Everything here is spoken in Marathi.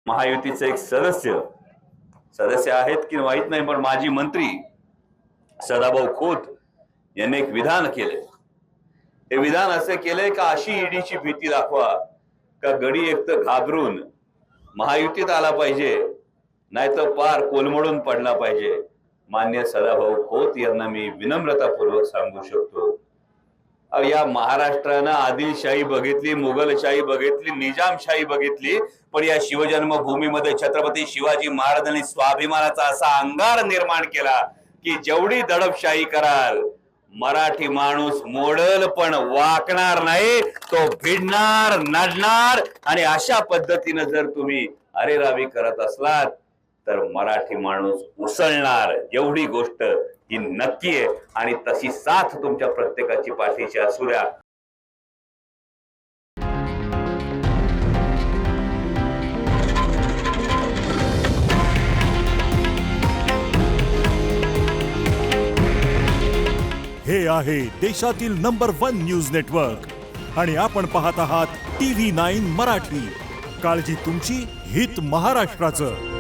महायुतीचे एक सदस्य आहेत की माहित नाही, पण माजी मंत्री सदाभाऊ खोत यांनी एक विधान केले. हे विधान असे केले का अशी ईडीची भीती दाखवा का गडी एक तर घाबरून महायुतीत आला पाहिजे, नाहीतर पार कोलमडून पडला पाहिजे. मान्य सदाभाऊ खोत यांना मी विनम्रतापूर्वक सांगू शकतो, या महाराष्ट्रानं आदिलशाही बघितली, मुघलशाही बघितली, निजामशाही बघितली, पण या शिवजन्मभूमीमध्ये छत्रपती शिवाजी महाराजांनी स्वाभिमानाचा असा अंगार निर्माण केला की जेवढी दडपशाही कराल मराठी माणूस मोडल पण वाकणार नाही, तो भिडणार, नडणार. आणि अशा पद्धतीने जर तुम्ही अरेरावी करत असलात तर मराठी माणूस उसळणार, एवढी गोष्ट ही नक्की आहे. आणि तशी साथ तुमच्या प्रत्येकाची पाठीशी असू द्या. हे आहे देशातील नंबर 1 न्यूज नेटवर्क आणि आपण पाहत आहात TV9 मराठी. काळजी तुमची, हित महाराष्ट्राचं.